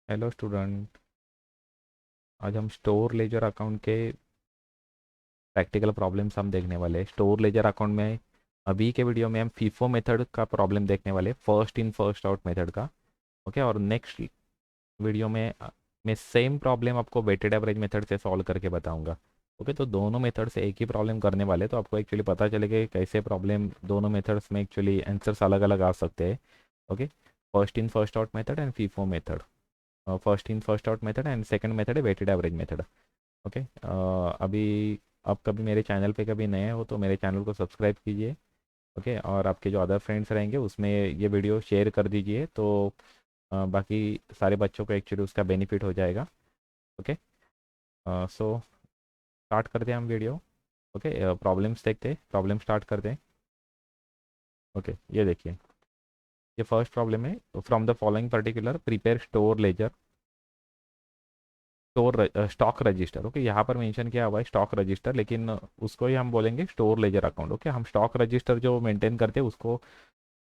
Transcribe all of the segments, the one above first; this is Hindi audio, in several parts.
Hello student. आज हम स्टोर लेजर अकाउंट के प्रैक्टिकल प्रॉब्लम्स हम देखने वाले हैं। स्टोर लेजर अकाउंट में अभी के वीडियो में हम फीफो मेथड का प्रॉब्लम देखने वाले, first in first out method का। ओके, और नेक्स्ट वीडियो में मैं सेम प्रॉब्लम आपको वेटेड एवरेज मेथड से सॉल्व करके बताऊंगा। ओके, तो दोनों मेथड से एक ही प्रॉब्लम करने वाले, तो आपको एक्चुअली पता चलेगा कि कैसे प्रॉब्लम दोनों मेथड्स में एक्चुअली आंसर्स अलग अलग आ सकते हैं। Okay, first in first out method and FIFO method. First in first out method and second method है वेटेड एवरेज मेथड। ओके, अभी आप कभी मेरे चैनल पे कभी नए हो तो मेरे चैनल को सब्सक्राइब कीजिए। ओके, और आपके जो अदर फ्रेंड्स रहेंगे उसमें ये वीडियो शेयर कर दीजिए, तो बाकी सारे बच्चों को एक्चुअली उसका बेनिफिट हो जाएगा। ओके, सो स्टार्ट करते हैं हम वीडियो। ओके, प्रॉब्लम्स देखते हैं, प्रॉब्लम स्टार्ट करते हैं। ओके, ये देखिए, ये फर्स्ट प्रॉब्लम है। From the following particular prepare store laser store stock register. Okay, यहाँ पर मेंशन किया हुआ है स्टॉक रजिस्टर, लेकिन उसको ही हम बोलेंगे स्टोर लेजर अकाउंट। ओके, हम स्टॉक रजिस्टर जो मेंटेन करते हैं उसको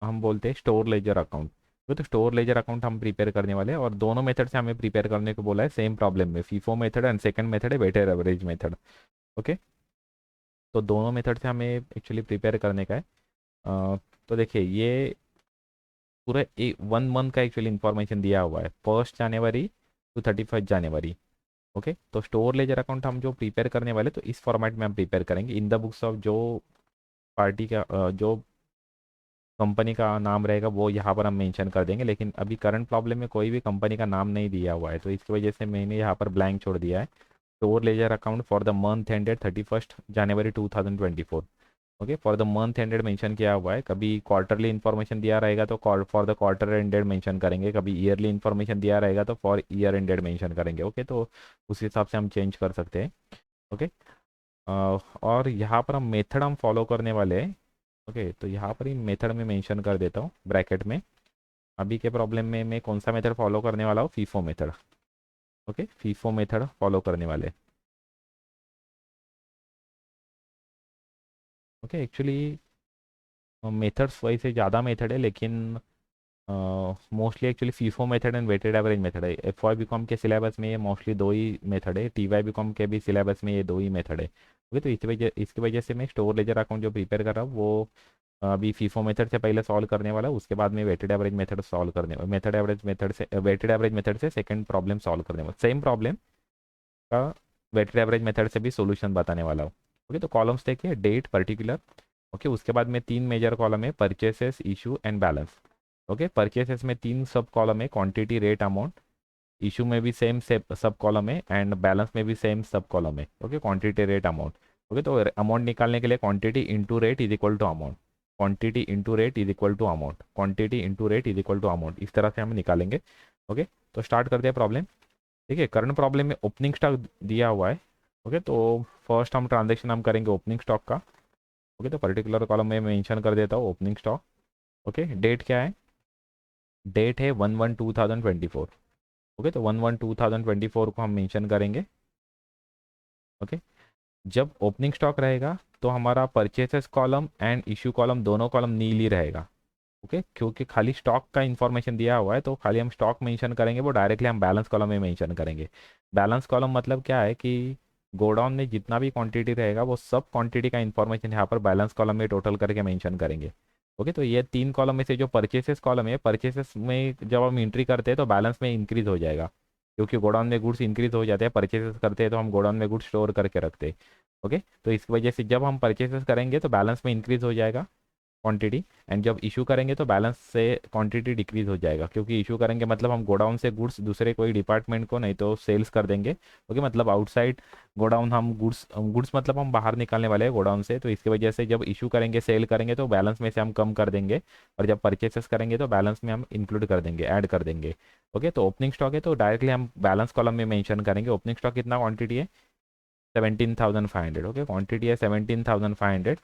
हम बोलते हैं स्टोर लेजर अकाउंट। तो स्टोर लेजर अकाउंट हम प्रिपेयर करने वाले हैं, और दोनों मेथड से हमें प्रिपेयर करने को बोला है सेम प्रॉब्लम में, FIFO method and second method है वेटेड एवरेज मेथड। ओके, तो दोनों मेथड से हमें एक्चुअली प्रिपेयर करने का है। तो देखिए, ये पूरा एक 1 मंथ का एक्चुअली इंफॉर्मेशन दिया हुआ है, 1 जनवरी टू 31 जनवरी। ओके, तो स्टोर लेजर अकाउंट हम जो प्रिपेयर करने वाले, तो इस फॉर्मेट में हम प्रिपेयर करेंगे। इन द बुक्स ऑफ जो पार्टी का जो कंपनी का नाम रहेगा वो यहाँ पर हम मेंशन कर देंगे, लेकिन अभी करंट प्रॉब्लम में कोई भी कंपनी का नाम नहीं दिया हुआ है, तो इसकी वजह से मैंने यहाँ पर ब्लैंक छोड़ दिया है। Store ledger account for the month ended 31 January 2024। Okay, for the month ended mention किया हुआ है। कभी क्वार्टरली इन्फॉर्मेशन दिया रहेगा तो for the quarter ended mention करेंगे, कभी ईयरली इन्फॉर्मेशन दिया रहेगा तो फॉर ईयर एंडेड मेंशन करेंगे। ओके, तो उस हिसाब से हम चेंज कर सकते हैं। ओके, और यहाँ पर हम मेथड हम फॉलो करने वाले हैं। ओके, तो यहाँ पर ही मेथड में मेंशन कर देता हूँ ब्रैकेट में। अभी के प्रॉब्लम में मैं कौन सा मेथड फॉलो करने वाला हूँ, FIFO method. Okay, FIFO method follow करने वाले। ओके, एक्चुअली मेथड्स वैसे ज़्यादा मेथड है, लेकिन mostly actually FIFO method and weighted average method है। एफ वाई बी कॉम के सिलेबस में ये मोस्टली दो ही मेथड है, टी वाई बी कॉम के भी सिलेबस में ये दो ही मेथड है। ओके, तो इसकी वजह से मैं स्टोर लेजर अकाउंट जो प्रिपेयर कर रहा हूँ वो अभी फीफो मेथड से पहले सॉल्व करने वाला, उसके बाद में वेटेड एवरेज मेथड सॉल्व करने वेटेड एवरेज मेथड से सेकंड प्रॉब्लम सॉल्व करने वाला, सेम प्रॉब्लम का वेटेड एवरेज मेथड से भी सॉल्यूशन बताने वाला हूँ। ओके, तो कॉलम्स देखिए, डेट, पर्टिकुलर। ओके, उसके बाद में तीन मेजर कॉलम है, purchases, issue and balance. Okay, purchases में तीन सब कॉलम है, क्वांटिटी, रेट, अमाउंट। इशू में भी सेम सब कॉलम है, एंड बैलेंस में भी सेम सब कॉलम है। Okay, quantity, rate, amount. Okay, तो अमाउंट निकालने के लिए quantity into rate is equal to amount, quantity into rate is equal to amount, quantity into rate is equal to amount, इस तरह से हम निकालेंगे। ओके, तो स्टार्ट करते हैं प्रॉब्लम। ठीक है, करंट प्रॉब्लम में ओपनिंग स्टॉक दिया हुआ है। ओके, तो फर्स्ट हम ट्रांजेक्शन हम करेंगे ओपनिंग स्टॉक का। ओके, तो पर्टिकुलर कॉलम में मेंशन कर देता हूँ ओपनिंग स्टॉक। ओके, डेट क्या है, डेट है 1/1/2024। ओके, तो 1/1/2024 को हम मेंशन करेंगे। ओके, जब ओपनिंग स्टॉक रहेगा तो हमारा purchases column and issue column दोनों कॉलम नील ही रहेगा। ओके, क्योंकि खाली स्टॉक का इन्फॉर्मेशन दिया हुआ है, तो खाली हम स्टॉक मेंशन करेंगे, वो डायरेक्टली हम बैलेंस कॉलम में मेंशन करेंगे। बैलेंस कॉलम मतलब क्या है कि गोडाउन में जितना भी क्वांटिटी रहेगा वो सब क्वांटिटी का इन्फॉर्मेशन यहाँ पर बैलेंस कॉलम में टोटल करके मेंशन करेंगे। ओके, तो ये तीन कॉलम में से जो परचेसेस कॉलम है, परचेसेस में जब हम एंट्री करते हैं तो बैलेंस में इंक्रीज हो जाएगा, क्योंकि गोडाउन में गुड्स इंक्रीज हो जाते हैं, परचेसेस करते हैं तो हम गोडाउन में गुड्स स्टोर करके रखते हैं। ओके, तो इस वजह से जब हम परचेसेस करेंगे तो बैलेंस में इंक्रीज हो जाएगा क्वांटिटी, एंड जब इशू करेंगे तो बैलेंस से क्वांटिटी डिक्रीज हो जाएगा, क्योंकि इशू करेंगे मतलब हम गोडाउन से गुड्स दूसरे कोई डिपार्टमेंट को नहीं तो सेल्स कर देंगे। ओके, मतलब आउटसाइड गोडाउन हम गुड्स गुड्स मतलब हम बाहर निकालने वाले हैं गोडाउन से, तो इसकी वजह से जब इशू करेंगे सेल करेंगे तो बैलेंस में से हम कम कर देंगे, और जब परचेसेस करेंगे तो बैलेंस में हम इंक्लूड कर देंगे, ऐड कर देंगे। ओके, तो ओपनिंग स्टॉक है तो डायरेक्टली हम बैलेंस कॉलम में मेंशन करेंगे ओपनिंग स्टॉक कितना क्वांटिटी है, 17,500। ओके, क्वांटिटी है 17,500।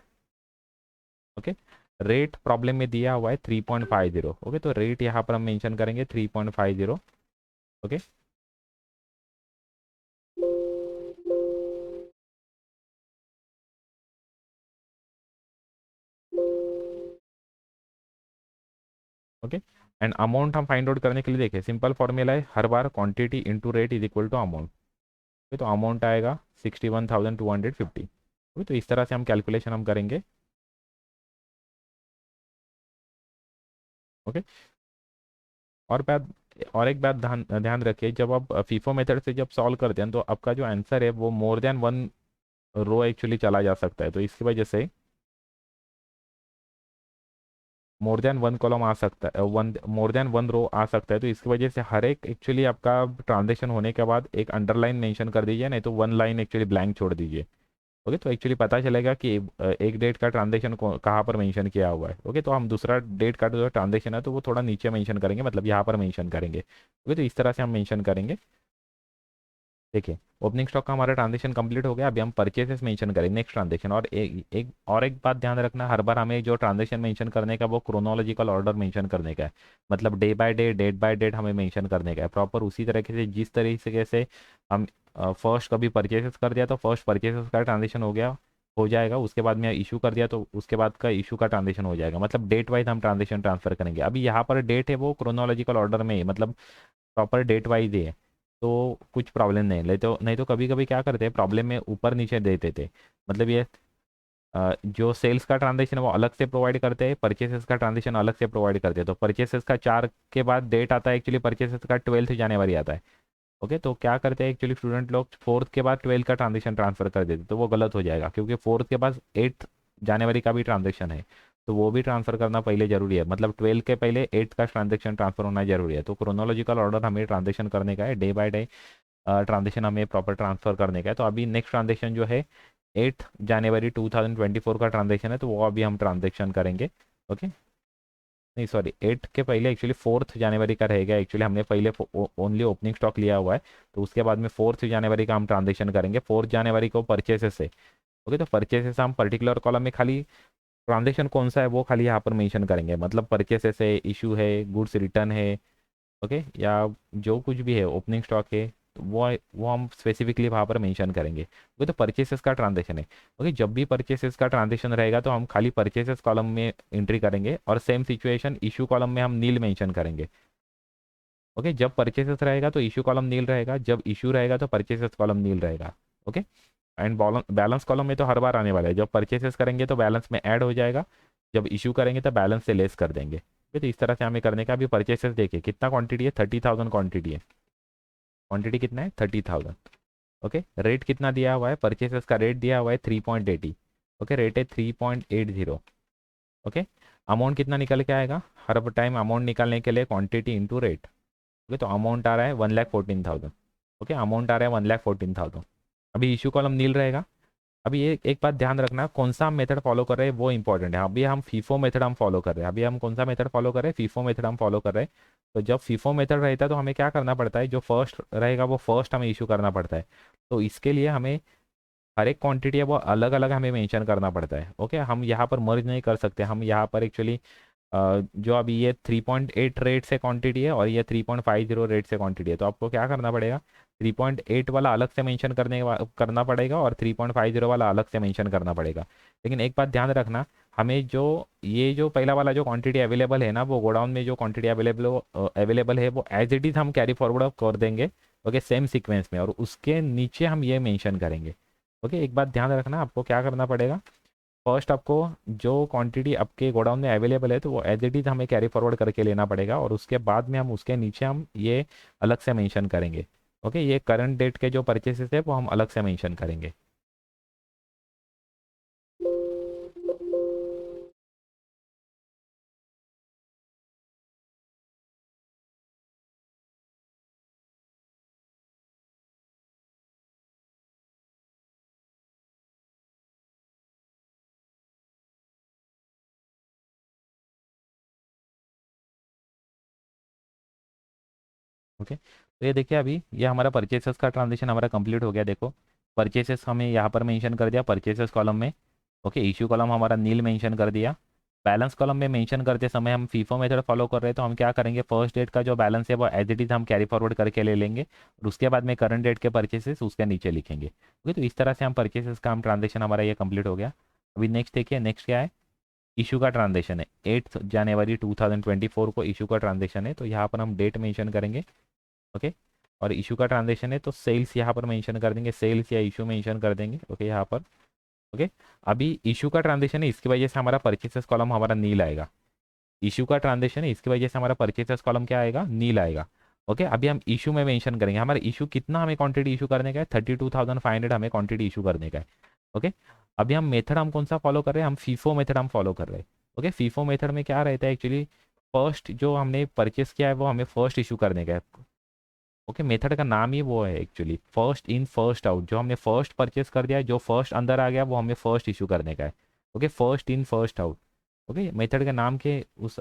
ओके, रेट प्रॉब्लम में दिया हुआ है 3.50। ओके, तो रेट यहाँ पर हम मेंशन करेंगे 3.50। ओके, ओके, एंड अमाउंट हम फाइंड आउट करने के लिए देखें, सिंपल फॉर्मूला है, हर बार quantity into rate is equal to amount. तो अमाउंट आएगा 61,250। तो इस तरह से हम कैलकुलेशन हम करेंगे। ओके। और बात, और एक बात ध्यान ध्यान रखिए, जब आप फीफो मेथड से जब सॉल्व करते हैं तो आपका जो आंसर है वो more than one row actually चला जा सकता है, तो इसकी वजह से मोर देन वन कॉलम आ सकता है, one more than one row आ सकता है। तो इसकी वजह से हर एक एक्चुअली आपका ट्रांजेक्शन होने के बाद एक अंडरलाइन मेंशन कर दीजिए, नहीं तो वन लाइन एक्चुअली ब्लैंक छोड़ दीजिए। ओके, तो एक्चुअली पता चलेगा कि एक डेट का ट्रांजेक्शन कहाँ पर मेंशन किया हुआ है। ओके, तो हम दूसरा डेट का जो ट्रांजेक्शन है तो वो थोड़ा नीचे मेंशन करेंगे, मतलब यहाँ पर मेंशन करेंगे। ओके, तो इस तरह से हम मेंशन करेंगे। देखिए, ओपनिंग स्टॉक का हमारा ट्रांजेक्शन कंप्लीट हो गया, अभी हम परचेसेस मेंशन करेंगे नेक्स्ट ट्रांजेक्शन। और एक बात ध्यान रखना, हर बार हमें जो ट्रांजेक्शन मेंशन करने का वो क्रोनोलॉजिकल ऑर्डर मेंशन करने का है, मतलब day by day, date by date हमें मेंशन करने का है प्रॉपर उसी तरीके से जिस तरीके से हम फर्स्ट कभी परचेसेस कर दिया तो फर्स्ट परचेसेस का ट्रांजेक्शन हो जाएगा, उसके बाद में इशू कर दिया तो उसके बाद का इशू का ट्रांजेक्शन हो जाएगा, मतलब डेट वाइज हम ट्रांजेक्शन ट्रांसफर करेंगे। अभी यहाँ पर डेट है वो क्रोनोलॉजिकल ऑर्डर में ही, मतलब प्रॉपर डेट वाइज ही है, तो कुछ प्रॉब्लम नहीं। नहीं तो कभी कभी क्या करते हैं, प्रॉब्लम में ऊपर नीचे देते थे, मतलब ये जो सेल्स का ट्रांजेक्शन है वो अलग से प्रोवाइड करते हैं, परचेसेस का ट्रांजेक्शन अलग से प्रोवाइड करते हैं। तो परचेसेस का 4 के बाद डेट आता है, एक्चुअली परचेसेस का 12 जनवरी आता है। ओके, तो क्या करते हैं एक्चुअली स्टूडेंट लोग, फोर्थ के बाद 12 का ट्रांजेक्शन ट्रांसफर कर देते, तो वो गलत हो जाएगा क्योंकि फोर्थ के बाद 8 जनवरी का भी ट्रांजेक्शन है, तो वो भी ट्रांसफर करना पहले जरूरी है, मतलब 12 के पहले 8 का ट्रांजेक्शन ट्रांसफर होना जरूरी है। तो क्रोनोलॉजिकल ऑर्डर हमें ट्रांजेक्शन करने का है, डे बाय डे ट्रांजेक्शन हमें प्रॉपर ट्रांसफर करने का है। तो अभी नेक्स्ट ट्रांजेक्शन जो है 8 जनवरी 2024 का ट्रांजेक्शन है, तो वो अभी हम ट्रांजेक्शन करेंगे। ओके, नहीं सॉरी, 8 के पहले एक्चुअली 4 जनवरी का रहेगा, एक्चुअली हमने पहले ओनली ओपनिंग स्टॉक लिया हुआ है, तो उसके बाद में 4 जनवरी का हम ट्रांजेक्शन करेंगे, 4 जनवरी को परचेसेस से। ओके, तो परचेसेस हम पर्टिकुलर कॉलम में खाली ट्रांजेक्शन कौन सा है वो खाली यहाँ पर मेंशन करेंगे, मतलब परचेसेस है, इशू है, गुड्स रिटर्न है, ओके, या जो कुछ भी है ओपनिंग स्टॉक है, तो वो हम स्पेसिफिकली वहाँ पर मेंशन करेंगे। वो तो परचेसेस का ट्रांजेक्शन है। ओके, जब भी परचेसेस का ट्रांजेक्शन रहेगा तो हम खाली परचेसेस कॉलम में एंट्री करेंगे, और सेम सिचुएशन इशू कॉलम में हम नील मेंशन करेंगे। ओके, जब परचेसेस रहेगा तो इशू कॉलम नील रहेगा, जब इशू रहेगा तो परचेसेस कॉलम नील रहेगा। ओके, एंड बैलेंस कॉलम में तो हर बार आने वाला है, जब परचेसेस करेंगे तो बैलेंस में ऐड हो जाएगा, जब इशू करेंगे तो बैलेंस से लेस कर देंगे। ठीक है, तो इस तरह से हमें करने का। अभी परचेसेस देखिए कितना क्वांटिटी है, 30,000 क्वांटिटी है। क्वांटिटी कितना है, 30,000। ओके, रेट कितना दिया हुआ है, परचेसेस का रेट दिया हुआ है 3.80। ओके, रेट है 3.80। ओके, अमाउंट कितना निकल के आएगा, हर टाइम अमाउंट निकालने के लिए क्वांटिटी इंटू रेट। ओके, तो अमाउंट आ रहा है 1,14,000। ओके, अमाउंट आ रहा है 1,14,000। अभी इशू कॉलम नील रहेगा। अभी ये एक बात ध्यान रखना, कौन सा हम मेथड फॉलो कर रहे हैं वो इंपॉर्टेंट है। अभी हम फीफो मेथड हम फॉलो कर रहे हैं, अभी हम कौन सा मेथड फॉलो कर रहे हैं, फीफो मेथड हम फॉलो कर रहे हैं। तो जब फीफो मेथड रहता है तो हमें क्या करना पड़ता है, जो फर्स्ट रहेगा वो फर्स्ट हमें इशू करना पड़ता है। तो इसके लिए हमें हर एक क्वांटिटी है वो अलग अलग हमें मेंशन करना पड़ता है। ओके, हम यहाँ पर मर्ज नहीं कर सकते, हम यहाँ पर एक्चुअली जो अभी ये 3.8 रेट से क्वांटिटी है और ये 3.50 रेट से क्वांटिटी है, तो आपको क्या करना पड़ेगा, 3.8 वाला अलग से मेंशन करना पड़ेगा और 3.50 वाला अलग से मेंशन करना पड़ेगा। लेकिन एक बात ध्यान रखना, हमें जो ये जो पहला वाला जो क्वांटिटी अवेलेबल है ना, वो गोडाउन में जो क्वांटिटी अवेलेबल है वो एज इट इज़ हम कैरी फॉरवर्ड कर देंगे। ओके, सेम सीक्वेंस में, और उसके नीचे हम ये मेंशन करेंगे। ओके, एक बात ध्यान रखना, आपको क्या करना पड़ेगा, फर्स्ट आपको जो क्वांटिटी आपके गोडाउन में अवेलेबल है तो वो एज इट इज़ हमें कैरी फॉरवर्ड करके लेना पड़ेगा, और उसके बाद में हम उसके नीचे हम ये अलग से मेंशन करेंगे। ओके, ये करंट डेट के जो परचेसेस है वो हम अलग से मेंशन करेंगे। ओके, तो ये देखिए अभी ये हमारा परचेसेस का ट्रांजेक्शन हमारा कंप्लीट हो गया। देखो, परचेसेस हमें यहाँ पर मेंशन कर दिया परचेसेस कॉलम में। ओके, इशू कॉलम हमारा नील मेंशन कर दिया। बैलेंस कॉलम में मेंशन करते समय हम फीफो मेथड फॉलो कर रहे हैं, तो हम क्या करेंगे, फर्स्ट डेट का जो बैलेंस है वो एज इट इज़ हम कैरी फॉरवर्ड करके ले लेंगे, और उसके बाद में करंट डेट के परचेसेस उसके नीचे लिखेंगे। ओके, तो इस तरह से हम परचेसेस का हम ट्रांजेक्शन हमारा ये कंप्लीट हो गया। अभी नेक्स्ट देखिए, नेक्स्ट क्या है, इशू का ट्रांजेक्शन है, 8 जनवरी 2024 को इशू का ट्रांजेक्शन है, तो यहाँ पर हम डेट मेंशन करेंगे। ओके, और इशू का ट्रांजेक्शन है तो सेल्स यहाँ पर मेंशन कर देंगे, सेल्स या इशू मेंशन कर देंगे। ओके, यहाँ पर। ओके, अभी इशू का ट्रांजेक्शन है, इसकी वजह से हमारा परचेसेस कॉलम हमारा नील आएगा। इशू का ट्रांजेक्शन है, इसकी वजह से हमारा परचेसेस कॉलम क्या आएगा, नील आएगा। ओके, अभी हम इशू में मेंशन करेंगे हमारा इशू कितना हमें क्वांटिटी इशू करने का है, 32,500 हमें क्वांटिटी इशू करने का है। ओके, अभी हम मेथड हम कौन सा फॉलो कर रहे हैं, हम फीफो मेथड हम फॉलो कर रहे हैं। ओके, फीफो मेथड में क्या रहता है एक्चुअली, फर्स्ट जो हमने परचेस किया है वो हमें फर्स्ट इशू करने का है। ओके, मेथड का नाम ही वो है actually, first in first out. जो हमने फर्स्ट परचेस कर दिया है, जो फर्स्ट अंदर आ गया वो हमें फर्स्ट इशू करने का है। Okay, first in first out. Okay, method के नाम के उस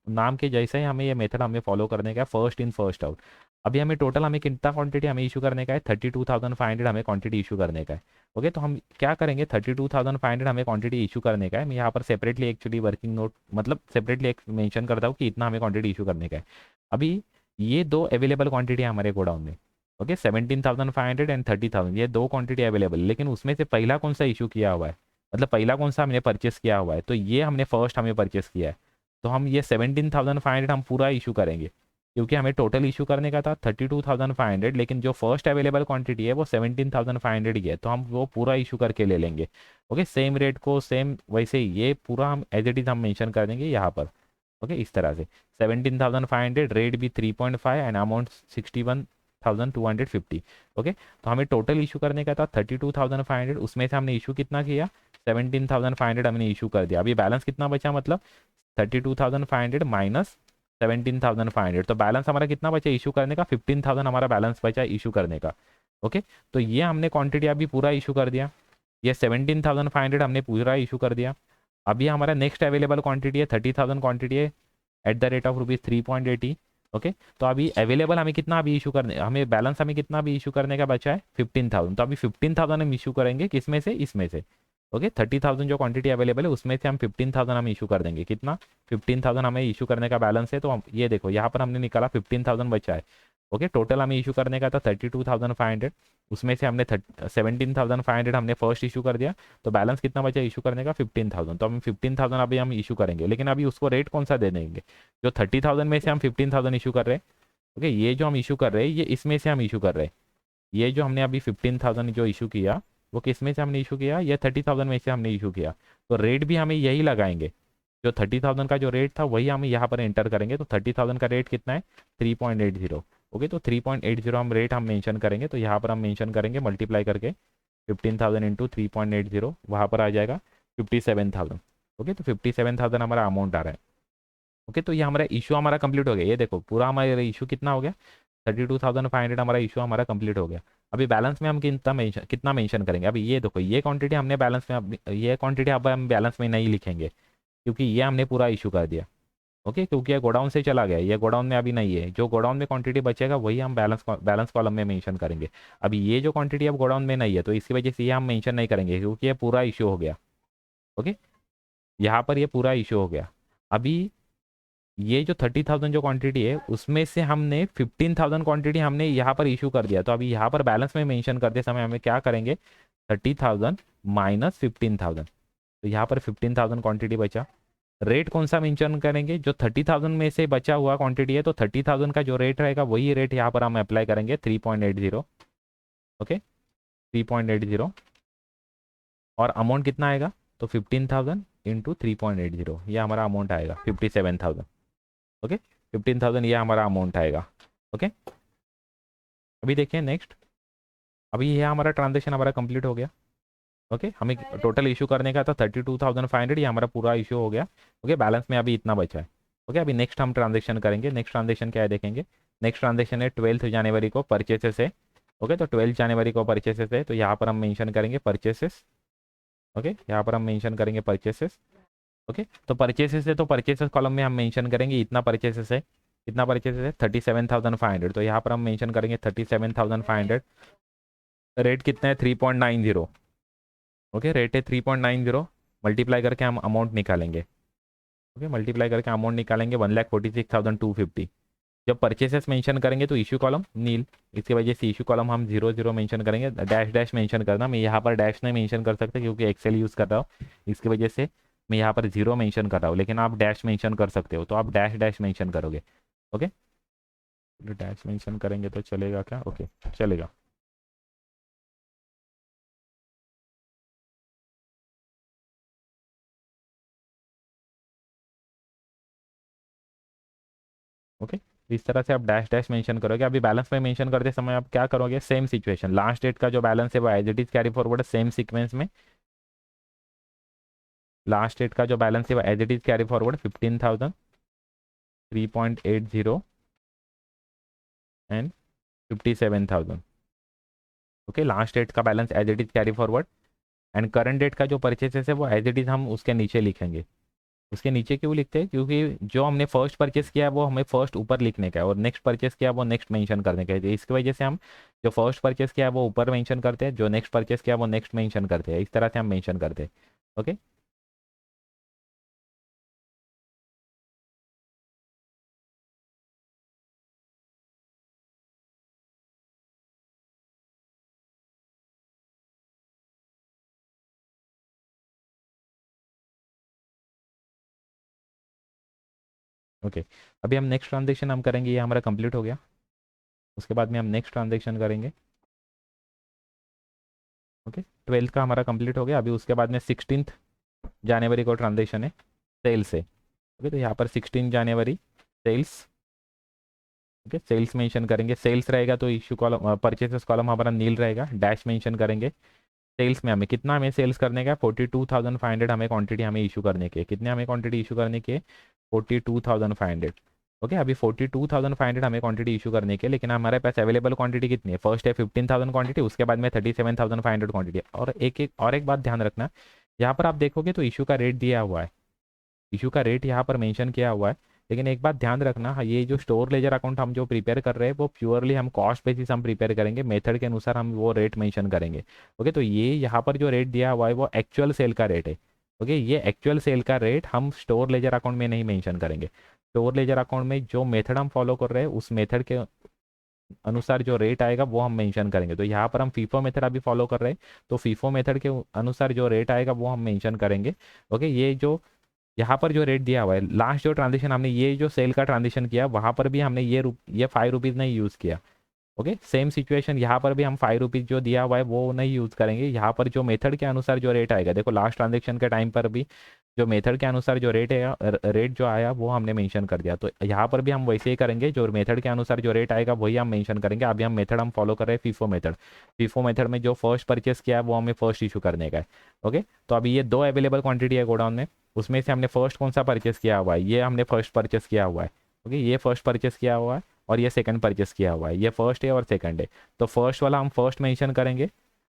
नाम के जैसे ही हमें ये मेथड हमें फॉलो करने का है, फर्स्ट इन फर्स्ट आउट। अभी हमें टोटल हमें कितना क्वांटिटी हमें इशू करने का है, 32,500 हमें क्वांटिटी इशू करने का है। ओके, तो हम क्या करेंगे, 32,500 हमें क्वांटिटी इशू करने का है। मैं यहाँ पर सेपरेटली एक्चुअली वर्किंग नोट मतलब सेपरेटली मेंशन करता हूँ कि इतना हमें क्वांटिटी इशू करने का है। अभी ये दो अवेलेबल क्वांटिटी है हमारे गोडाउन में। ओके, 17,500 एंड 30,000, ये दो क्वांटिटी अवेलेबल, लेकिन उसमें से पहला कौन सा इशू किया हुआ है, मतलब पहला कौन सा हमने परचेस किया हुआ है, तो ये हमने फर्स्ट हमें परचेस किया है। तो हम ये 17,500 हम पूरा इशू करेंगे, क्योंकि हमें टोटल इशू करने का था 32,500, लेकिन जो फर्स्ट अवेलेबल क्वांटिटी है वो 17,500 ही है, तो हम वो पूरा इशू करके ले लेंगे। ओके, सेम रेट को सेम वैसे ही ये पूरा हम एज इट इज हम मेंशन कर देंगे यहाँ पर। ओके, इस तरह से 17,500, रेट भी 3.5 एंड अमाउंट 61,250। ओके, तो हमें टोटल इशू करने का था 32,500, उसमें से हमने इशू कितना किया, 17,500 हमने इशू कर दिया। अभी बैलेंस कितना बचा, मतलब 32,500 माइनस 17,500, तो बैलेंस हमारा कितना बचा इशू करने का, 15,000 हमारा बैलेंस बचा इशू करने का। ओके, तो ये हमने क्वांटिटी अभी पूरा इशू कर दिया, ये 17,500 हमने पूरा इशू कर दिया। अभी हमारा नेक्स्ट अवेलेबल क्वांटिटी है 30,000 क्वांटिटी है at the rate of rupees 3.80। Okay, तो अभी अवेलेबल हमें कितना अभी इशू करने, हमें बैलेंस हमें कितना अभी इशू करने का बचा है 15,000, तो अभी 15,000 हम इशू करेंगे किसमें से, इसमें से। ओके, 30,000 जो क्वांटिटी अवेलेबल है उसमें से हम 15,000 हम इशू कर देंगे, कितना 15,000 हमें इशू करने का बैलेंस है, तो हम ये देखो यहाँ पर हमने निकाला 15,000 बचा है। ओके, टोटल हमें इशू करने का था 32,500, उसमें से हमने 17,500 हमने फर्स्ट इशू कर दिया, तो बैलेंस कितना बचा इशू करने का 15,000, तो हम 15,000 अभी हम इशू करेंगे, लेकिन अभी उसको रेट कौन सा दे देंगे, जो 30,000 में से हम 15,000 इशू कर रहे हैं। ओके, ये जो हम इशू कर रहे हैं ये इसमें से हम इशू कर रहे हैं, ये जो हमने अभी 15,000 जो इशू किया वो किस में से हमने इशू किया, ये 30,000 में से हमने इशू किया, तो रेट भी हमें यही लगाएंगे, जो 30,000 का जो रेट था वही हम यहाँ पर एंटर करेंगे। तो 30,000 का रेट कितना है 3.80। ओके, तो 3.80 हम रेट हम मेंशन करेंगे, तो यहाँ पर हम मेंशन करेंगे मल्टीप्लाई करके 15,000 इंटू 3.80, वहाँ पर आ जाएगा 57,000। ओके, तो 57,000 हमारा अमाउंट आ रहा है। ओके, तो ये हमारा इशू हमारा कंप्लीट हो गया, ये देखो पूरा हमारा इशू कितना हो गया 32,500 हमारा इशू हमारा कंप्लीट हो गया। अभी बैलेंस में हम कितना मेंशन करेंगे, अभी ये देखो ये क्वांटिटी हमने बैलेंस में, ये क्वांटिटी अब हम बैलेंस में नहीं लिखेंगे, क्योंकि ये हमने पूरा इशू कर दिया। ओके, क्योंकि ये गोडाउन से चला गया, ये गोडाउन में अभी नहीं है, जो गोडाउन में क्वांटिटी बचेगा वही हम बैलेंस कॉलम में मेंशन करेंगे। अभी ये जो क्वांटिटी अब गोडाउन में नहीं है तो इसकी वजह से ये हम मेंशन नहीं करेंगे, क्योंकि ये पूरा इशू हो गया। ओके, यहाँ पर ये पूरा इशू हो गया। अभी ये जो 30,000 जो क्वांटिटी है उसमें से हमने 15,000 क्वांटिटी हमने यहाँ पर इशू कर दिया, तो अभी यहाँ पर बैलेंस में मेंशन करते समय हमें क्या करेंगे 30,000 माइनस 15,000, तो यहाँ पर 15,000 क्वांटिटी बचा। रेट कौन सा मेंशन करेंगे, जो 30,000 में से बचा हुआ क्वांटिटी है, तो 30,000 का जो रेट रहेगा वही रेट यहाँ पर हम अप्लाई करेंगे 3.80। ओके, 3.80, और अमाउंट कितना आएगा, तो 15,000 इंटू 3.80, ये हमारा अमाउंट आएगा 57,000। ओके, 15,000 ये हमारा अमाउंट आएगा। ओके, अभी देखिए नेक्स्ट, अभी ये हमारा ट्रांजेक्शन हमारा कंप्लीट हो गया। ओके, हमें टोटल इशू करने का था 32,500, ये हमारा पूरा इशू हो गया। ओके, बैलेंस में अभी इतना बचा है। ओके, अभी नेक्स्ट हम ट्रांजेक्शन करेंगे, नेक्स्ट ट्रांजेक्शन क्या है देखेंगे। नेक्स्ट ट्रांजेक्शन है 12 जनवरी को परचेसेस है। ओके, तो 12 जनवरी को परचेसेस है, तो यहाँ पर हम मेंशन करेंगे परचेसेस। ओके, यहाँ पर हम मेंशन करेंगे परचेसेस। ओके, तो परचेसेस है तो परचेसेस कॉलम में हम मेंशन करेंगे इतना परचेसेस है, कितना परचेसेस है 37,500, तो यहाँ पर हम मेंशन करेंगे 37,500। रेट कितना है 3.90। ओके, रेट है 3.90, मल्टीप्लाई करके हम अमाउंट निकालेंगे। ओके, मल्टीप्लाई करके अमाउंट निकालेंगे 1,46,250। जब परचेसेस मेंशन करेंगे तो इशू कॉलम नील, इसकी वजह से इशू कॉलम हम 00 मेंशन करेंगे, डैश डैश मेंशन करना, मैं यहाँ पर डैश नहीं मेंशन कर सकता क्योंकि एक्सेल यूज़ कर रहा हूँ, इसकी वजह से मैं यहाँ पर जीरो मेंशन कर रहा हूँ, लेकिन आप डैश मेंशन कर सकते हो, तो आप डैश डैश मेंशन करोगे। ओके, डैश मेंशन करेंगे तो चलेगा क्या? ओके, चलेगा। ओके, इस तरह से आप डैश डैश मेंशन करोगे। अभी बैलेंस में मेंशन करते समय आप क्या करोगे? सेम सिचुएशन, लास्ट डेट का जो बैलेंस है वो as it is carry forward, same sequence में लास्ट डेट का जो बैलेंस है वो as it is carry forward 15,000, 3.80 and 57,000। Okay, last date का balance as it is carry forward and current date का जो परचेसेस है वो एज इट इज हम उसके नीचे लिखेंगे। उसके नीचे क्यों लिखते हैं? क्योंकि जो हमने फर्स्ट परचेस किया है वो हमें फर्स्ट ऊपर लिखने का है, और नेक्स्ट परचेस किया वो नेक्स्ट मेंशन करने का है। तो इसकी वजह से हम जो फर्स्ट परचेस किया है वो ऊपर मेंशन करते हैं, जो नेक्स्ट परचेस किया वो नेक्स्ट मेंशन करते हैं। इस तरह से हम मेंशन करते हैं। Okay, okay. अभी हम नेक्स्ट ट्रांजेक्शन हम करेंगे, ये हमारा कंप्लीट हो गया। उसके बाद में हम नेक्स्ट ट्रांजेक्शन करेंगे। ओके, 12th का हमारा कंप्लीट हो गया। अभी उसके बाद में 16th जनवरी को ट्रांजेक्शन है सेल से। ओके, तो यहाँ पर 16 जनवरी सेल्स। ओके, सेल्स मेंशन करेंगे। सेल्स रहेगा तो इशू कॉलम, परचेसेस कॉलम हमारा नील रहेगा, डैश मेंशन करेंगे। सेल्स में हमें कितना हमें सेल्स करने का? 42,500 हमें क्वांटिटी हमें इशू करने की है। कितने हमें क्वांटिटी इशू करने की है? 42,500। ओके, अभी 42,500 हमें क्वांटिटी इशू करने के, लेकिन हमारे पास अवेलेबल क्वांटिटी कितनी है? फर्स्ट है 15,000 क्वांटिटी, उसके बाद में 37,500 क्वांटिटी। और एक बात ध्यान रखना, यहाँ पर आप देखोगे तो इशू का रेट दिया हुआ है, इशू का रेट यहाँ पर मेंशन किया हुआ है। लेकिन एक बात ध्यान रखना, हाँ, ये जो स्टोर लेजर अकाउंट हम जो प्रिपेयर कर रहे हैं वो प्योरली हम कॉस्ट बेसिस हम प्रिपेयर करेंगे, मेथड के अनुसार हम वो रेट मेंशन करेंगे। ओके, तो ये यहाँ पर जो रेट दिया हुआ है वो एक्चुअल सेल का रेट है। ओके, ये एक्चुअल सेल का रेट हम स्टोर लेजर अकाउंट में नहीं मेंशन करेंगे। स्टोर लेजर अकाउंट में जो मेथड हम फॉलो कर रहे हैं उस मेथड के अनुसार जो रेट आएगा वो हम मेंशन करेंगे। तो यहाँ पर हम फीफो मेथड अभी फॉलो कर रहे हैं, तो फीफो मेथड के अनुसार जो रेट आएगा वो हम मेंशन करेंगे। ओके, ये जो यहाँ पर जो रेट दिया हुआ है, लास्ट जो ट्रांजेक्शन हमने ये जो सेल का ट्रांजेक्शन किया वहाँ पर भी हमने ये 5 रुपीज़ नहीं यूज़ किया। ओके, सेम सिचुएशन यहाँ पर भी हम 5 रुपीज़ जो दिया हुआ है वो नहीं यूज़ करेंगे। यहाँ पर जो मेथड के अनुसार जो रेट आएगा, देखो लास्ट ट्रांजेक्शन के टाइम पर भी जो मेथड के अनुसार जो रेट है, रेट जो आया वो हमने मेंशन कर दिया। तो यहाँ पर भी हम वैसे ही करेंगे, जो मेथड के अनुसार जो रेट आएगा वही हम मेंशन करेंगे। अभी हम मेथड हम फॉलो कर रहे हैं फीफो मेथड। फीफो मेथड में जो फर्स्ट परचेस किया है वो हमें फर्स्ट इशू करने का है। ओके, तो अभी ये दो अवेलेबल क्वांटिटी है गोडाउन में, उसमें से हमने फर्स्ट कौन सा परचेस किया हुआ है? ये हमने फर्स्ट परचेस किया हुआ है। ओके, ये फर्स्ट परचेस किया हुआ है और ये सेकंड परचेस किया हुआ है। ये फर्स्ट है और सेकंड है, तो फर्स्ट वाला हम फर्स्ट मेंशन करेंगे।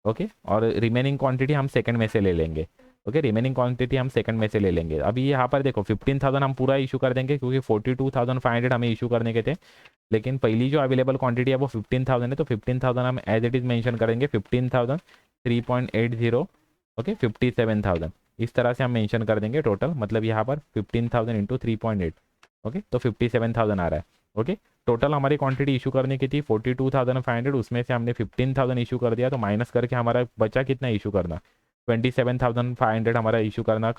ओके, और रिमेनिंग क्वांटिटी हम सेकंड में से ले लेंगे। ओके, रिमेनिंग क्वांटिटी हम सेकंड में से ले लेंगे। अभी यहाँ पर देखो 15,000 हम पूरा इशू कर देंगे, क्योंकि 42,500 हमें इशू करने के थे। लेकिन पहली जो अवेलेबल क्वांटिटी है वो 15,000 है, तो 15,000 हम एज इट इज मेंशन करेंगे। 15,000, 3.80, ओके, 57,000। इस तरह से हम मेंशन कर देंगे टोटल, मतलब यहाँ पर 15,000 इंटू 3.8। ओके, तो 57,000 आ रहा है। ओके, टोटल हमारी क्वांटिटी इशू करने की थी 42,500, उसमें से हमने 15,000 इशू कर दिया, तो माइनस करके हमारा बचा कितना इशू करना? 27,500 हमारा इशू करना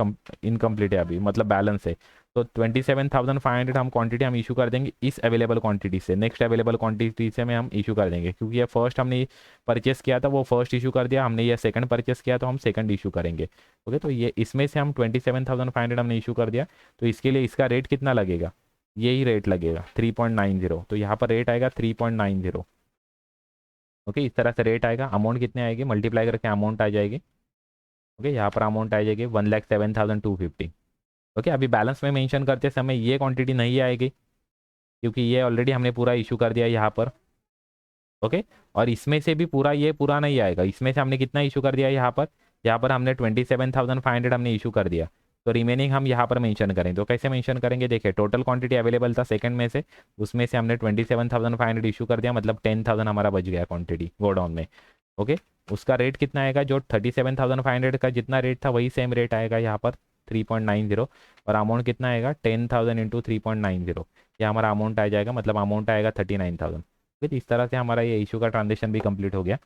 इनकम्प्लीट है अभी, मतलब बैलेंस है। तो 27,500 हम क्वांटिटी हम इशू कर देंगे इस अवेलेबल क्वांटिटी से। नेक्स्ट अवेलेबल क्वांटिटी से में हम इशू कर देंगे, क्योंकि ये फर्स्ट हमने परचेस किया था वो फर्स्ट इशू कर दिया हमने, ये सेकंड परचेस किया तो हम सेकंड इशू करेंगे। ओके, तो ये इसमें से हम 27,500 हमने इशू कर दिया, तो इसके लिए इसका रेट कितना लगेगा? यही रेट लगेगा 3.90। तो यहाँ पर रेट आएगा 3.90। ओके, इस तरह से रेट आएगा। अमाउंट कितने आएगी? मल्टीप्लाई करके अमाउंट आ जाएगी। ओके, यहाँ पर अमाउंट आ जाएगी 1,07,250। ओके, अभी बैलेंस में मेंशन करते समय ये क्वांटिटी नहीं आएगी, क्योंकि ये ऑलरेडी हमने पूरा इशू कर दिया है यहाँ पर। ओके, और इसमें से भी पूरा ये पूरा नहीं आएगा। इसमें से हमने कितना इशू कर दिया है यहाँ पर? यहाँ पर हमने 27,500 हमने इशू कर दिया, तो रिमेनिंग हम यहाँ पर मेंशन करें। तो कैसे मेंशन करेंगे? देखिए, टोटल क्वांटिटी अवेलेबल था सेकंड में से, उसमें से हमने 27,500 इशू कर दिया, मतलब 10,000 हमारा बच गया क्वांटिटी गोडाउन में। ओके, उसका रेट कितना आएगा? जो 37,500 का जितना रेट था वही सेम रेट आएगा यहाँ पर 3.90। और अमाउंट कितना आएगा? 10,000 इंटू 3.90। ये हमारा अमाउंट आ जाएगा, मतलब अमाउंट आएगा 39,000। ओके, इस तरह से हमारा ये इशू का ट्रांजेक्शन भी कंप्लीट हो गया।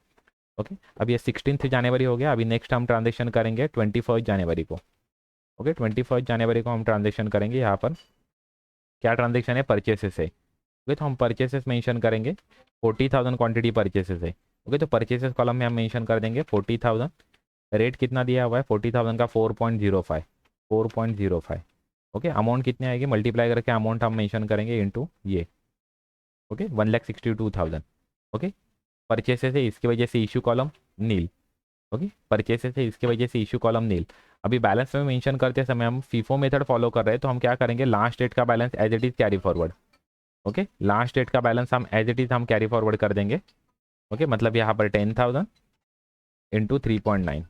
ओके, अब ये 16 जनवरी हो गया। अभी नेक्स्ट हम ट्रांजेक्शन करेंगे 21 जनवरी को। ओके 21 जनवरी को हम ट्रांजेक्शन करेंगे यहाँ पर। क्या ट्रांजेक्शन है? परचेसेस है। ओके तो हम परचेसेस मेंशन करेंगे 40,000 क्वांटिटी परचेसेस है। ओके तो परचेसेस कॉलम में हम मेंशन कर देंगे 40,000। रेट कितना दिया हुआ है? 40,000 का 4.05, 4.05। ओके अमाउंट कितनी आएगी? मल्टीप्लाई करके अमाउंट हम मेंशन करेंगे इनटू ये। ओके 1,62,000। ओके परचेसेस है, इसकी वजह से इशू कॉलम नील। ओके परचेसेस है, इसकी वजह से इशू कॉलम नील। अभी बैलेंस में मेंशन करते समय हम फीफो मेथड फॉलो कर रहे हैं, तो हम क्या करेंगे? लास्ट डेट का balance as it is carry forward. Okay last date का बैलेंस हम एज इट इज हम कैरी फॉरवर्ड कर देंगे। ओके मतलब यहाँ पर 10,000 इंटू 3.9।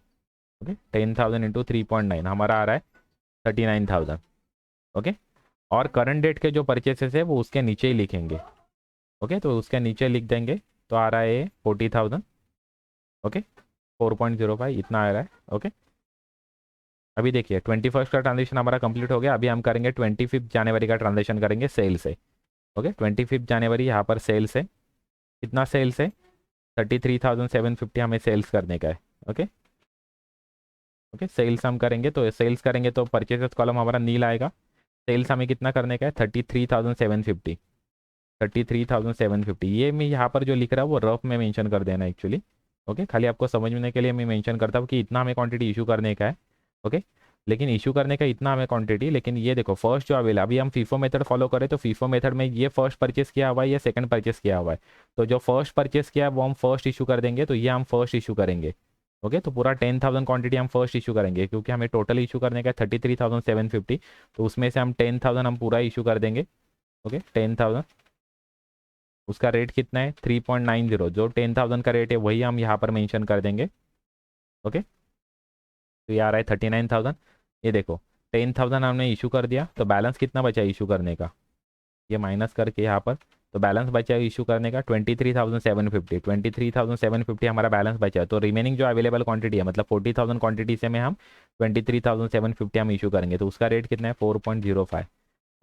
ओके 10,000 इंटू 3.9 हमारा आ रहा है 39,000। ओके और करंट डेट के जो परचेसेस है वो उसके नीचे ही लिखेंगे। ओके तो उसके नीचे लिख देंगे तो आ रहा है 40,000। ओके 4.05 इतना आ रहा है। ओके अभी देखिए 21 का ट्रांजेक्शन हमारा कंप्लीट हो गया। अभी हम करेंगे 25 जनवरी का ट्रांजेक्शन करेंगे सेल से। ओके 25 जनवरी यहाँ पर सेल से कितना सेल्स है? 33,750 हमें सेल्स करने का है। ओके ओके सेल्स हम करेंगे तो सेल्स करेंगे तो परचेसेस कॉलम हमारा नील आएगा। सेल्स हमें कितना करने का है? 33,750, 33,750। ये मैं यहाँ पर जो लिख रहा हूँ वो रफ में मेंशन कर देना एक्चुअली। ओके खाली आपको समझने के लिए मैं मेंशन करता हूँ कि इतना हमें क्वांटिटी इशू करने का है। ओके लेकिन इशू करने का इतना हमें क्वांटिटी, लेकिन ये देखो फर्स्ट जो अवेलेबल, अभी हम फीफो मेथड फॉलो करें तो फीफो मेथड में ये फर्स्ट परचेस किया हुआ है, ये सेकंड परचेस किया हुआ है। तो जो फर्स्ट परचेस किया है वो हम फर्स्ट इशू कर देंगे, तो ये हम फर्स्ट इशू करेंगे। ओके तो पूरा 10,000 क्वांटिटी हम फर्स्ट इशू करेंगे, क्योंकि हमें टोटल इशू करने का 33,750। तो उसमें से हम 10,000 हम पूरा इशू कर देंगे। ओके 10,000 उसका रेट कितना है? 3.90। जो 10,000 का रेट है वही हम यहाँ पर मेंशन कर देंगे। ओके तो ये आ रहा है 39,000। ये देखो 10,000 हमने इशू कर दिया, तो बैलेंस कितना बचा इशू करने का? ये माइनस करके यहाँ पर, तो बैलेंस बचा इशू करने का 23,750। 23,750 हमारा बैलेंस बचा है। तो रिमेनिंग जो अवेलेबल क्वांटिटी है, मतलब 40,000 क्वांटिटी से में हम 23,750 हम इशू करेंगे, तो उसका रेट कितना है? 4.05।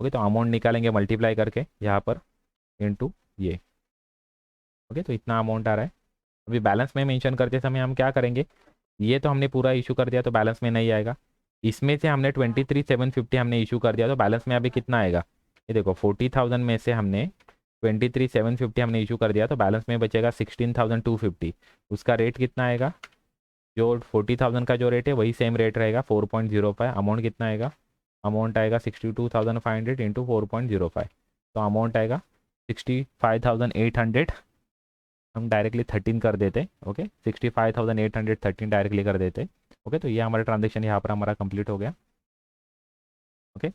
ओके तो अमाउंट निकालेंगे मल्टीप्लाई करके यहाँ पर इंटू ये। ओके तो इतना अमाउंट आ रहा है। अभी बैलेंस में मेंशन करते समय हम क्या करेंगे? ये तो हमने पूरा इशू कर दिया तो बैलेंस में नहीं आएगा। इसमें से हमने 23,750 हमने इशू कर दिया, तो बैलेंस में अभी कितना आएगा? ये देखो 40,000 में से हमने 23,750 हमने इशू कर दिया, तो बैलेंस में बचेगा 16,250। उसका रेट कितना आएगा? जो 40,000 का जो रेट है वही सेम रेट रहेगा 4.05। अमाउंट कितना आएगा? अमाउंट आएगा 62,500 इंटू 4.05। तो अमाउंट आएगा 65,800। हम डायरेक्टली 13 कर देते। ओके 65,813 डायरेक्टली कर देते। ओके तो ये हमारा ट्रांजेक्शन यहाँ पर हमारा कंप्लीट हो गया। ओके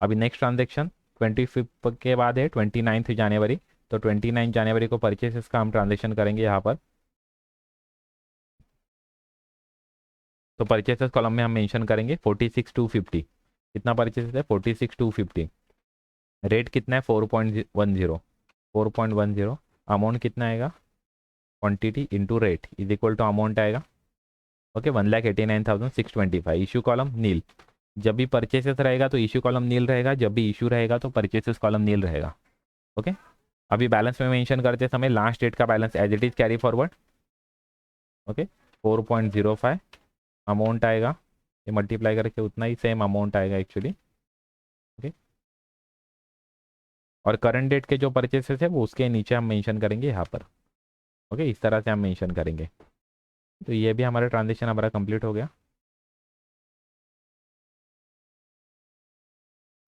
अभी नेक्स्ट ट्रांजेक्शन 25 के बाद है 29 जनवरी। तो 29 जनवरी को परचेसेस का हम ट्रांजेक्शन करेंगे यहाँ पर। तो परचेसेस कॉलम में हम मेंशन करेंगे 46,250। कितना परचेसेस है? 46,250। रेट कितना है? 4.10, 4.10। अमाउंट कितना आएगा? Quantity into rate is equal to amount आएगा। ओके 1,89,625। Issue column nil. जब भी परचेसेस रहेगा तो इशू कॉलम नील रहेगा, जब भी इशू रहेगा तो परचेसेस कॉलम नील रहेगा। ओके अभी बैलेंस में मेंशन करते समय लास्ट डेट का balance as it is carry forward. Okay 4.05 amount आएगा, ये मल्टीप्लाई करके उतना ही सेम अमाउंट आएगा एक्चुअली। ओके और करंट डेट के जो परचेसेस है वो उसके नीचे हम मेंशन करेंगे यहाँ पर। ओके इस तरह से हम मेंशन करेंगे। तो ये भी हमारा ट्रांजेक्शन हमारा कंप्लीट हो गया।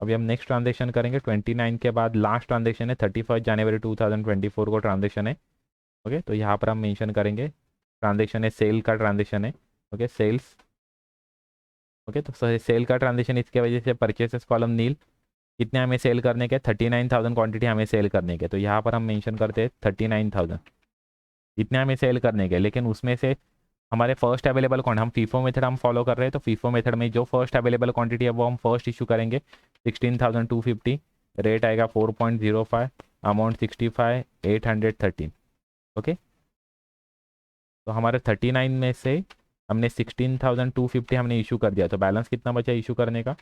अभी हम नेक्स्ट ट्रांजेक्शन करेंगे 29 के बाद लास्ट ट्रांजेक्शन है 31 जनवरी 2024 को ट्रांजेक्शन है। ओके तो यहाँ पर हम मेंशन करेंगे ट्रांजेक्शन है सेल का ट्रांजेक्शन है। Okay sales. ओके तो सेल का ट्रांजेक्शन इसके वजह से परचेसेस कॉलम नील। कितने हमें सेल करने के? 39,000 क्वांटिटी हमें सेल करने के, तो यहाँ पर हम मेंशन करते हैं 39,000 इतने हमें सेल करने के। लेकिन उसमें से हमारे फर्स्ट अवेलेबल क्वांटिटी, हम फीफो मेथड हम फॉलो कर रहे हैं, तो फीफो मेथड में जो फर्स्ट अवेलेबल क्वांटिटी है वो हम फर्स्ट इशू करेंगे 16,250। रेट आएगा 4.05। अमाउंट 65,813। ओके तो हमारे 39 में से हमने 16,250 हमने इशू कर दिया, तो बैलेंस कितना बचा इशू करने का?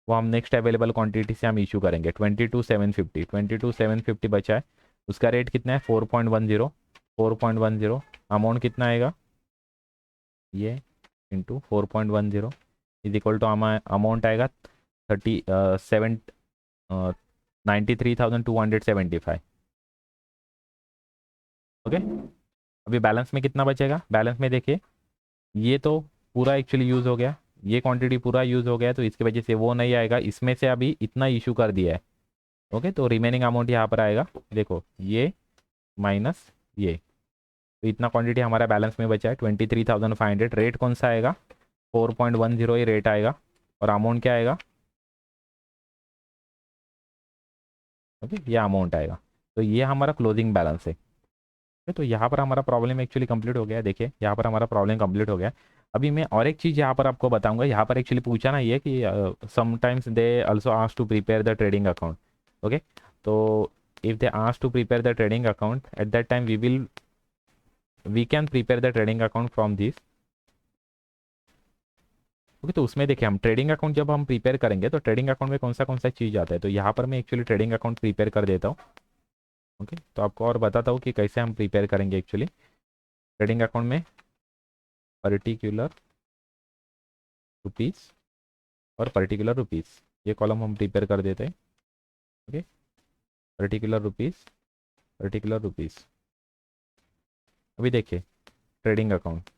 वो हम नेक्स्ट अवेलेबल क्वांटिटी से हम इशू करेंगे 22,750। 22,750 बचा है। उसका रेट कितना है? 4.10, 4.10। अमाउंट कितना आएगा? ये into 4.10। Is equal to amount आएगा 93,275। ओके, अभी बैलेंस में कितना बचेगा? बैलेंस में देखिए ये तो पूरा एक्चुअली यूज़ हो गया, ये क्वांटिटी पूरा यूज़ हो गया, तो इसकी वजह से वो नहीं आएगा, इसमें से अभी इतना इशू कर दिया है। ओके, तो रिमेनिंग अमाउंट यहाँ पर आएगा, देखो ये माइनस ये, तो इतना क्वांटिटी हमारा बैलेंस में बचा है 23,500। रेट कौन सा आएगा? 4.10 ही रेट आएगा, और अमाउंट क्या आएगा? ओके, ये अमाउंट आएगा, तो ये हमारा क्लोजिंग बैलेंस है। तो यहाँ पर हमारा प्रॉब्लम एक्चुअली कंप्लीट हो गया है। देखिए यहाँ पर हमारा प्रॉब्लम कंप्लीट हो गया है। अभी मैं और एक चीज़ यहाँ पर आपको बताऊंगा। यहाँ पर एक्चुअली पूछा ना ये कि sometimes they also ask to prepare the trading account. Okay, तो if they ask to prepare the trading account, at that time we can prepare the trading account from this. Okay, तो उसमें देखिए हम ट्रेडिंग अकाउंट जब हम प्रिपेयर करेंगे तो ट्रेडिंग अकाउंट में कौन सा चीज़ आता है, तो यहाँ पर मैं एक्चुअली ट्रेडिंग अकाउंट प्रिपेयर कर देता हूँ। ओके, तो आपको और बताता हूँ कि कैसे हम प्रिपेयर करेंगे एक्चुअली ट्रेडिंग अकाउंट में। पर्टिकुलर रुपीस और पर्टिकुलर रुपीस, ये कॉलम हम प्रिपेयर कर देते हैं। Okay, particular rupees, particular rupees. अभी देखिए trading account,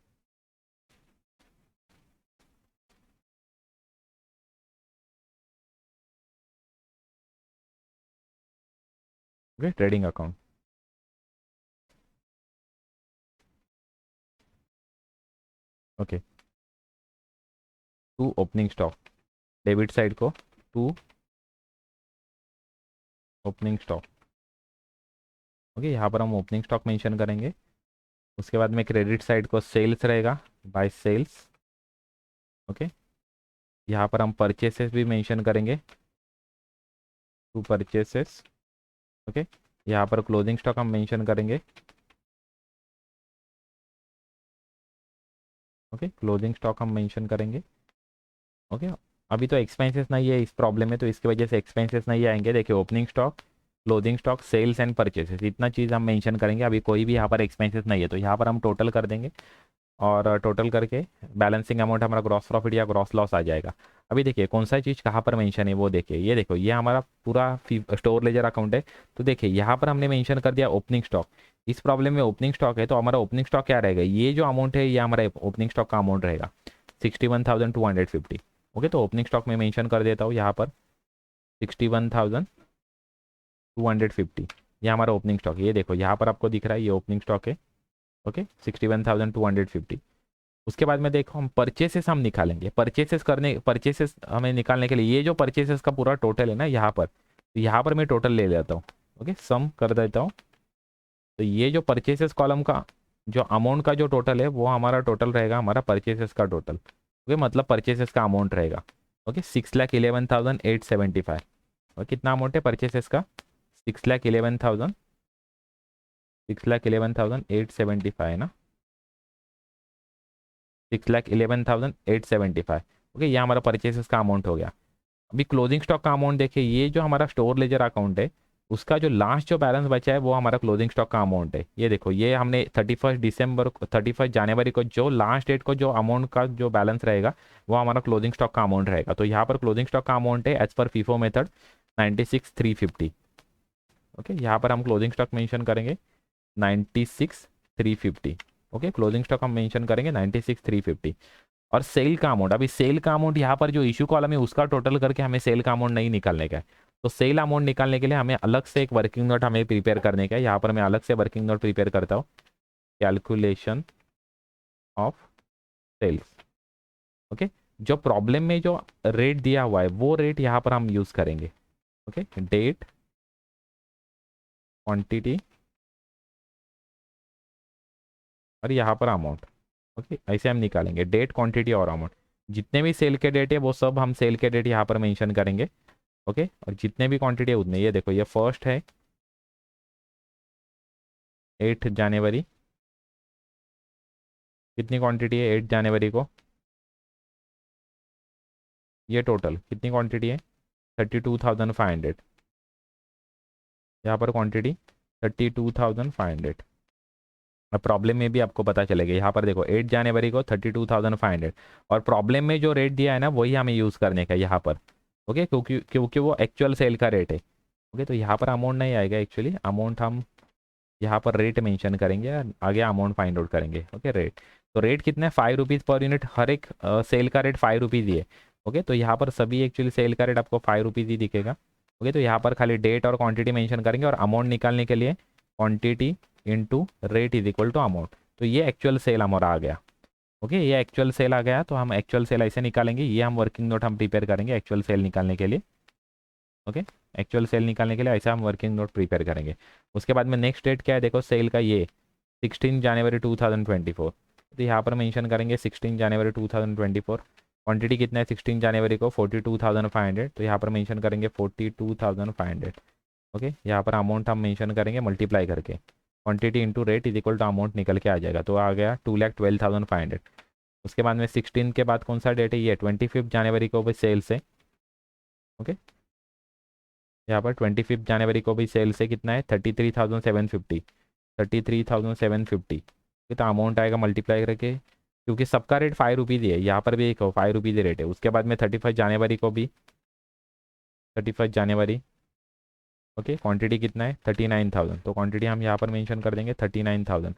okay trading account. Okay, to opening stock, debit side को टू ओपनिंग स्टॉक। ओके, यहाँ पर हम ओपनिंग स्टॉक मेंशन करेंगे। उसके बाद में क्रेडिट साइड को सेल्स रहेगा, बाय सेल्स। ओके, यहाँ पर हम परचेसेस भी मेंशन करेंगे, टू परचेसेस। ओके, यहाँ पर क्लोजिंग स्टॉक हम मेंशन करेंगे। ओके, क्लोजिंग स्टॉक हम मेंशन करेंगे। ओके, अभी तो एक्सपेंसेस नहीं है इस प्रॉब्लम में, तो इसकी वजह से एक्सपेंसेस नहीं आएंगे। देखिए opening stock, closing stock, sales and purchases, इतना चीज़ हम मेंशन करेंगे। अभी कोई भी यहाँ पर एक्सपेंसेस नहीं है, तो यहाँ पर हम टोटल कर देंगे, और टोटल करके बैलेंसिंग अमाउंट हमारा ग्रॉस प्रॉफिट या ग्रॉस लॉस आ जाएगा। अभी देखिए कौन सा चीज़ कहाँ पर मेंशन है वो देखिए, ये देखो ये हमारा पूरा स्टोर लेजर अकाउंट है। तो देखिए यहाँ पर हमने मेंशन कर दिया ओपनिंग स्टॉक। इस प्रॉब्लम में ओपनिंग स्टॉक है, तो हमारा ओपनिंग स्टॉक क्या रहेगा? ये जो अमाउंट है ये हमारा ओपनिंग स्टॉक का अमाउंट रहेगा 61,250। ओके, तो ओपनिंग स्टॉक में मेंशन कर देता हूँ यहाँ पर 61,250, ये हमारा ओपनिंग स्टॉक है। ये देखो यहाँ पर आपको दिख रहा है ये ओपनिंग स्टॉक है। ओके, 61,250। उसके बाद में देखो हम परचेसेस हम निकालेंगे। परचेसेस हमें निकालने के लिए ये जो परचेसेस का पूरा टोटल है ना यहाँ पर, तो यहाँ पर मैं टोटल ले लेता हूँ। ओके, सम कर देता हूँ। तो ये जो परचेसेस कॉलम का जो अमाउंट का जो टोटल है वो हमारा टोटल रहेगा, हमारा परचेसेस का टोटल। ओके, मतलब परचेसेस का अमाउंट रहेगा। ओके, 6,11,875। और कितना अमाउंट है परचेसेस का? 6,11,875 है ना, 6,11,875। ओके, ये हमारा परचेसेस का अमाउंट हो गया। अभी क्लोजिंग स्टॉक का अमाउंट देखिए, ये जो हमारा स्टोर लेजर अकाउंट है उसका जो लास्ट जो बैलेंस बचा है वो हमारा क्लोजिंग स्टॉक का अमाउंट है। ये देखो ये हमने 31 जनवरी को जो लास्ट डेट को जो अमाउंट का जो बैलेंस रहेगा वो हमारा क्लोजिंग स्टॉक का अमाउंट रहेगा। तो यहाँ पर क्लोजिंग स्टॉक का अमाउंट है as per FIFO method 96,350। Okay, यहाँ पर हम क्लोजिंग स्टॉक मेंशन करेंगे 96,350। ओके, क्लोजिंग स्टॉक हम मेंशन करेंगे 96,350। और सेल का अमाउंट, अभी सेल का अमाउंट यहाँ पर जो इशू कॉलम है उसका टोटल करके हमें सेल का अमाउंट नहीं निकालने का है। तो सेल अमाउंट निकालने के लिए हमें अलग से एक वर्किंग नोट हमें प्रिपेयर करने का है। यहाँ पर मैं अलग से वर्किंग नोट प्रिपेयर करता हूँ, कैलकुलेशन ऑफ सेल्स। ओके, जो प्रॉब्लम में जो रेट दिया हुआ है वो रेट यहाँ पर हम यूज करेंगे। ओके, डेट, क्वांटिटी और यहाँ पर अमाउंट। ओके, ऐसे हम निकालेंगे डेट, क्वांटिटी और अमाउंट। जितने भी सेल के डेट है वो सब हम सेल के डेट यहाँ पर मेंशन करेंगे। ओके, और जितने भी क्वांटिटी है उतने। ये देखो ये फर्स्ट है 8 जनवरी, कितनी क्वांटिटी है 8 जनवरी को? ये टोटल कितनी क्वांटिटी है? 32,500। यहाँ पर क्वांटिटी 32,500। अब प्रॉब्लम में भी आपको पता चलेगा। यहाँ पर देखो 8 जनवरी को 32,500, और प्रॉब्लम में जो रेट दिया है ना वही हमें यूज़ करने का है यहाँ पर। ओके, क्योंकि क्योंकि वो एक्चुअल सेल का रेट है। ओके, तो यहाँ पर अमाउंट नहीं आएगा एक्चुअली, अमाउंट हम यहाँ पर रेट मेंशन करेंगे और आगे अमाउंट फाइंड आउट करेंगे। ओके, रेट, तो रेट कितना है 5 रुपीज़ पर यूनिट, हर एक सेल का रेट 5 रुपीज़ ही है। ओके, तो यहाँ पर सभी एक्चुअली सेल का रेट आपको 5 रुपीज़ ही दिखेगा। ओके, तो यहाँ पर खाली डेट और क्वांटिटी मेंशन करेंगे और अमाउंट निकालने के लिए quantity into rate is equal to amount. तो ये एक्चुअल सेल हमारा आ गया। ओके, ये एक्चुअल सेल आ गया, तो हम एक्चुअल सेल ऐसे निकालेंगे, ये हम वर्किंग नोट हम प्रिपेयर करेंगे एक्चुअल सेल निकालने के लिए। ओके, एक्चुअल सेल निकालने के लिए ऐसा हम वर्किंग नोट प्रिपेयर करेंगे। उसके बाद में नेक्स्ट डेट क्या है, देखो सेल का ये 16 जनवरी 2024, तो यहाँ पर मेंशन करेंगे 16 जनवरी 2024। क्वांटिटी कितना है 16 जनवरी को 42,500, तो यहाँ पर मेंशन करेंगे 42,500। ओके, यहाँ पर अमाउंट हम मेंशन करेंगे मल्टीप्लाई करके, quantity into rate is equal to amount निकल के आ जाएगा, तो आ गया 2,12,500। उसके बाद में 16 के बाद कौन सा डेट है, ये 25 जनवरी को भी सेल से। ओके, यहाँ पर 25 जनवरी को भी सेल से कितना है 33,750, 33,750। तो अमाउंट आएगा मल्टीप्लाई करके, क्योंकि सबका रेट 5 रुपीज़ ही है, यहाँ पर भी एक 5 रुपीज़ रेट है। उसके बाद में 31 जनवरी को भी 31 जनवरी। ओके, क्वांटिटी कितना है 39,000, तो क्वांटिटी हम यहाँ पर मेंशन कर देंगे 39,000।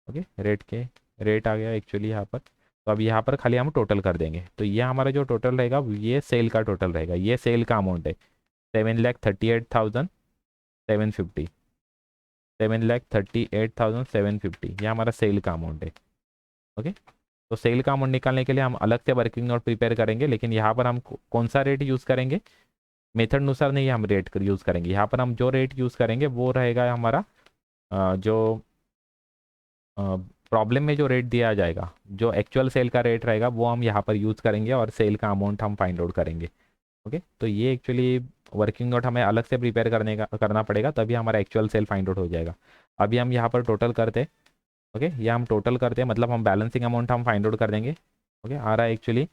ओके, रेट के रेट आ गया एक्चुअली यहाँ पर। तो अब यहाँ पर खाली हम टोटल कर देंगे, तो ये हमारा जो टोटल रहेगा ये सेल का टोटल रहेगा, ये सेल का अमाउंट है 7,38,750, 7,38,750, ये हमारा सेल का अमाउंट है। ओके, तो सेल का अमाउंट निकालने के लिए हम अलग से वर्किंग नोट प्रिपेयर करेंगे, लेकिन यहाँ पर हम कौन सा रेट यूज़ करेंगे, मेथड अनुसार नहीं हम रेट यूज़ करेंगे। यहाँ पर हम जो रेट यूज़ करेंगे वो रहेगा हमारा जो प्रॉब्लम में जो रेट दिया जाएगा, जो एक्चुअल सेल का रेट रहेगा वो हम यहाँ पर यूज़ करेंगे और सेल का अमाउंट हम फाइंड आउट करेंगे। ओके, तो ये एक्चुअली वर्किंग नोट हमें अलग से प्रिपेयर करना पड़ेगा, तभी हमारा एक्चुअल सेल फाइंड आउट हो जाएगा। अभी हम यहाँ पर टोटल करते। ओके, ये हम टोटल करते हैं, मतलब हम बैलेंसिंग अमाउंट हम फाइंड आउट कर देंगे। ओके, आ रहा है एक्चुअली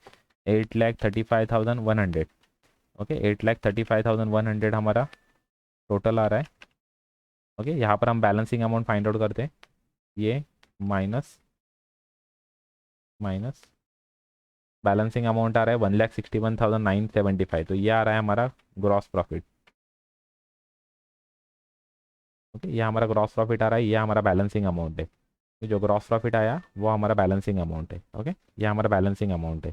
8,35,100। ओके, 8,35,100 हमारा टोटल आ रहा है। ओके, यहाँ पर हम बैलेंसिंग अमाउंट फाइंड आउट करते हैं, ये माइनस माइनस बैलेंसिंग अमाउंट आ रहा है 1,61,975, तो ये आ रहा है हमारा ग्रॉस प्रॉफिट। ओके, ये हमारा ग्रॉस प्रॉफिट आ रहा है, ये हमारा बैलेंसिंग अमाउंट है। तो जो ग्रॉस प्रॉफिट आया वो हमारा बैलेंसिंग अमाउंट है। ओके, ये हमारा बैलेंसिंग अमाउंट है।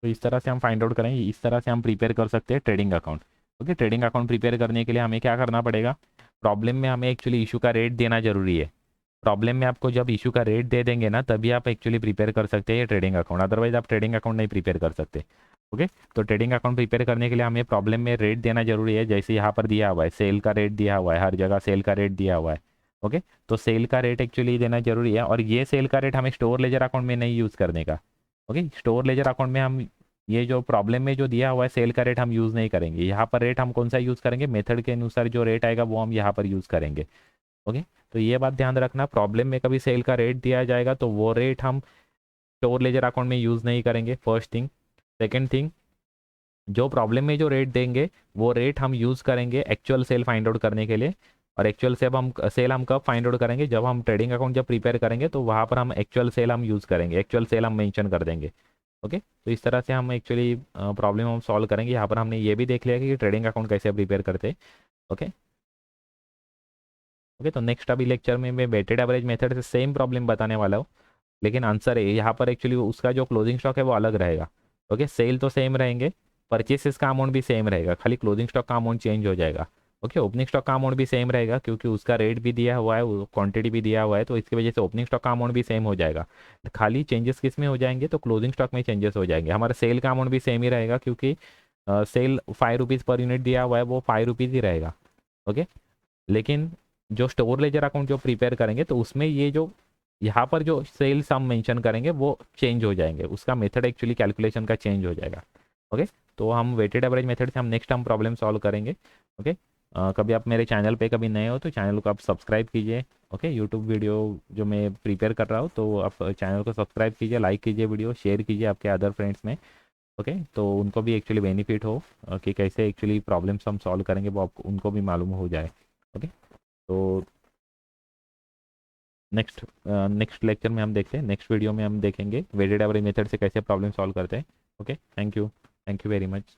तो इस तरह से हम फाइंड आउट करेंगे, इस तरह से हम प्रिपेयर कर सकते हैं trading account. Okay, trading account prepare करने के लिए हमें क्या करना पड़ेगा, प्रॉब्लम में हमें एक्चुअली इशू का रेट देना जरूरी है। प्रॉब्लम में आपको जब इशू का रेट दे देंगे ना तभी आप एक्चुअली प्रिपेयर कर सकते हैं ये ट्रेडिंग अकाउंट, अदरवाइज आप ट्रेडिंग अकाउंट नहीं प्रिपेयर कर सकते। ओके, तो ट्रेडिंग अकाउंट प्रिपेयर करने के लिए हमें प्रॉब्लम में रेट देना जरूरी है, जैसे यहाँ पर दिया हुआ है सेल का रेट दिया हुआ है, हर जगह सेल का रेट दिया हुआ है। ओके, तो सेल का रेट एक्चुअली देना जरूरी है, और ये सेल का रेट हमें स्टोर लेजर अकाउंट में नहीं यूज़ करने का। ओके, स्टोर लेजर अकाउंट में हम ये जो प्रॉब्लम में जो दिया हुआ है सेल का रेट हम यूज़ नहीं करेंगे। यहाँ पर रेट हम कौन सा यूज़ करेंगे, मेथड के अनुसार जो रेट आएगा वो हम यहाँ पर यूज़ करेंगे। ओके, तो ये बात ध्यान रखना, प्रॉब्लम में कभी सेल का रेट दिया जाएगा तो वो रेट हम स्टोर लेजर अकाउंट में यूज़ नहीं करेंगे, फर्स्ट थिंग। सेकेंड थिंग, जो प्रॉब्लम में जो रेट देंगे वो रेट हम यूज़ करेंगे एक्चुअल सेल फाइंड आउट करने के लिए। और एक्चुअल सेल हम कब फाइंड आउट करेंगे, जब हम ट्रेडिंग अकाउंट जब प्रिपेयर करेंगे तो वहाँ पर हम एक्चुअल सेल हम यूज़ करेंगे, एक्चुअल सेल हम मेंशन कर देंगे। ओके, तो इस तरह से हम एक्चुअली प्रॉब्लम हम सॉल्व करेंगे। यहाँ पर हमने ये भी देख लिया कि ट्रेडिंग अकाउंट कैसे प्रिपेयर करते हैं। ओके ओके, तो नेक्स्ट अभी लेक्चर में मैं वेटेड एवरेज मेथड से सेम प्रॉब्लम बताने वाला हूँ, लेकिन आंसर है यहाँ पर एक्चुअली उसका जो क्लोजिंग स्टॉक है वो अलग रहेगा। ओके, सेल तो सेम रहेंगे, परचेसेस का अमाउंट भी सेम रहेगा, खाली क्लोजिंग स्टॉक का अमाउंट चेंज हो जाएगा। ओके, ओपनिंग स्टॉक का अमाउंट भी सेम रहेगा, क्योंकि उसका रेट भी दिया हुआ है, क्वांटिटी भी दिया हुआ है, तो इसकी वजह से ओपनिंग स्टॉक का अमाउंट भी सेम हो जाएगा। खाली चेंजेस किस में हो जाएंगे, तो क्लोजिंग स्टॉक में चेंजेस हो जाएंगे। हमारा सेल का अमाउंट भी सेम ही रहेगा, क्योंकि सेल 5 रुपीज़ पर यूनिट दिया हुआ है, वो 5 रुपीज़ ही रहेगा। ओके, लेकिन जो स्टोर लेजर अकाउंट जो प्रिपेयर करेंगे तो उसमें ये जो यहाँ पर जो सेल्स हम मेंशन करेंगे वो चेंज हो जाएंगे, उसका मेथड एक्चुअली कैलकुलेशन का चेंज हो जाएगा। ओके, तो हम वेटेड एवरेज मेथड से हम नेक्स्ट हम प्रॉब्लम सॉल्व करेंगे। ओके, कभी आप मेरे चैनल पे कभी नए हो तो चैनल को आप सब्सक्राइब कीजिए। ओके, यूट्यूब वीडियो जो मैं प्रिपेयर कर रहा हूँ तो आप चैनल को सब्सक्राइब कीजिए, लाइक कीजिए, वीडियो शेयर कीजिए आपके अदर फ्रेंड्स में। ओके, तो उनको भी एक्चुअली बेनिफिट हो कि कैसे एक्चुअली प्रॉब्लम्स हम सॉल्व करेंगे वो आपको उनको भी मालूम हो जाए। ओके, तो नेक्स्ट लेक्चर में हम देखते हैं, नेक्स्ट वीडियो में हम देखेंगे वेटेड एवरेज मेथड से कैसे प्रॉब्लम सॉल्व करते हैं। Okay, thank you very much.